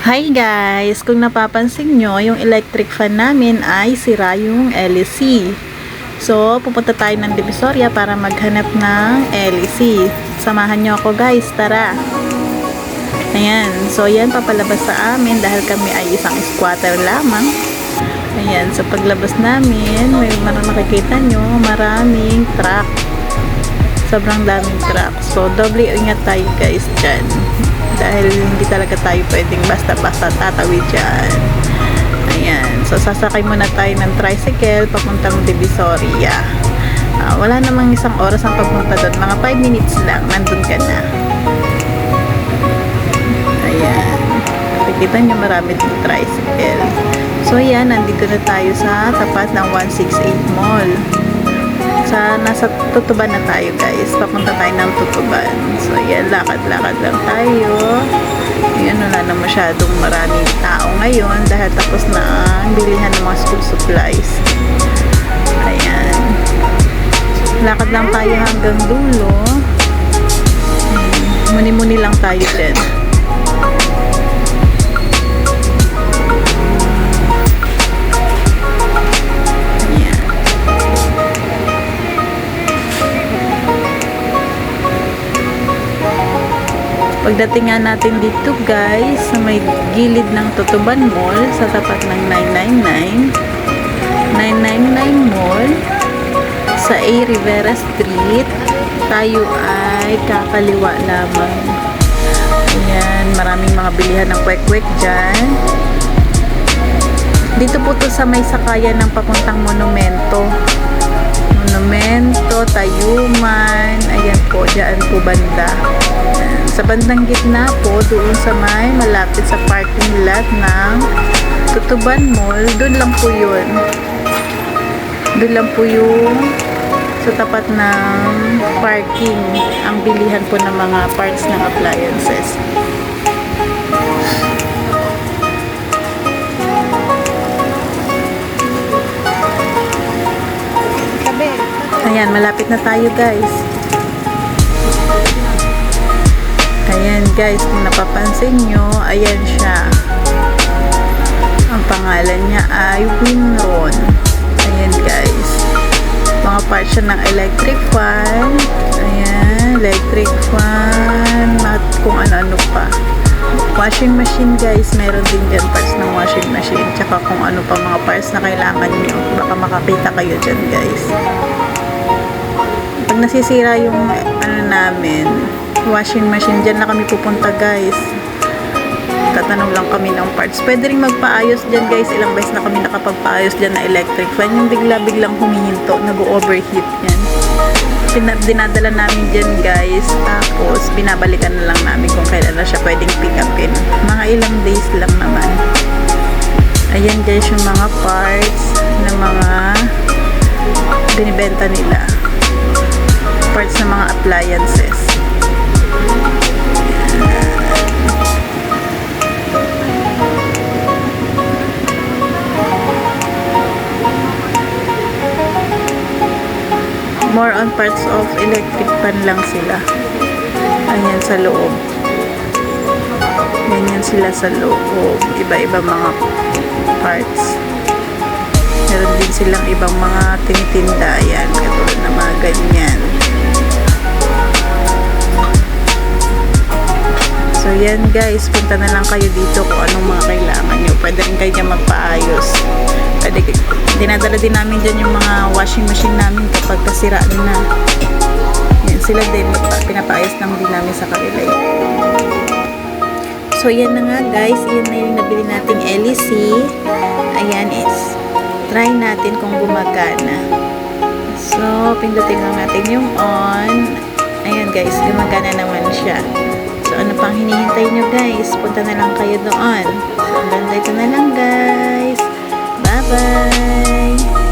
Hi guys! Kung napapansin nyo, yung electric fan namin ay sira yung LEC. So, pupunta tayo ng Divisoria para maghanap ng LEC. Samahan nyo ako guys, tara! Ayan, so yan papalabas sa amin dahil kami ay isang squatter lamang. Ayan, sa paglabas namin, may makikita nyo, maraming truck. Sobrang daming truck. So, doble ingat tayo guys dyan. Dahil hindi talaga tayo pwedeng basta-basta tatawid dyan. Ayan. So, sasakay muna tayo ng tricycle papuntang Divisoria. Wala namang isang oras ang pagpunta doon. Mga 5 minutes lang. Nandun ka na. Ayan. Nakikita nyo marami ng tricycle. So, ayan. Nandito na tayo sa tapat ng 168 Mall. Nasa Tutuban na tayo guys, papunta tayo ng Tutuban. So yan, lakad-lakad lang tayo. Yan, wala na masyadong maraming tao ngayon dahil tapos na ang bilihan ng mga school supplies. Ayan, lakad lang tayo hanggang dulo. Muni-muni lang tayo din. Pagdating nga natin dito guys, sa may gilid ng Tutuban Mall, sa tapat ng 999 Mall, sa A. Rivera Street, tayo ay kakaliwa lamang. Ayan, maraming mga bilihan ng kwek-kwek dyan. Dito po to sa may sakayan ng papuntang Monumento, Tayuman. Ayan po, dyan po banda. Sa bandang gitna po, doon sa may malapit sa parking lot ng Tutuban Mall, doon lang po yun. Doon lang po yung sa tapat ng parking ang bilihan po ng mga parts ng appliances. Ayan, malapit na tayo guys. Ayan guys, kung napapansin nyo, ayan siya. Ang pangalan niya ay Winron. Ayan guys. Mga parts siya ng electric fan. Ayan, electric fan. At kung ano-ano pa. Washing machine guys, meron din dyan parts ng washing machine. Tsaka kung ano pa mga parts na kailangan nyo. Baka makakita kayo dyan guys. Pag nasisira yung ano namin, washing machine, dyan na kami pupunta guys. Tatanong lang kami ng parts. Pwede rin magpaayos dyan guys. Ilang beses na kami nakapagpaayos dyan na electric fan. Yung bigla-biglang humihinto, nag-overheat yan. Dinadala namin dyan guys. Tapos binabalikan na lang namin kung kailan na siya pwedeng pick upin. Mga ilang days lang naman. Ayan guys yung mga parts na mga binibenta nila. Parts ng mga appliances. More on parts of electric fan lang sila. Ayan sa loob. Ganyan sila sa loob. Iba-iba mga parts. Meron din silang ibang mga tinitinda. Ayan, katulad na mga ganyan. So yan guys, punta na lang kayo dito kung anong mga kailangan nyo. Pwede rin kayo dyan magpaayos. Dinadala din namin dyan yung mga washing machine namin kapag kasira na. Yan, sila din, pinapaayos lang din namin sa kanila. So yan na nga guys, yan na yung nabili nating LEC. Ayan is, try natin kung gumagana. So, pindutin lang natin yung on. Ayan guys, gumagana naman siya. So, ano pang hinihintay nyo guys? Punta na lang kayo doon. So, hanggang dito na lang guys. Bye-bye!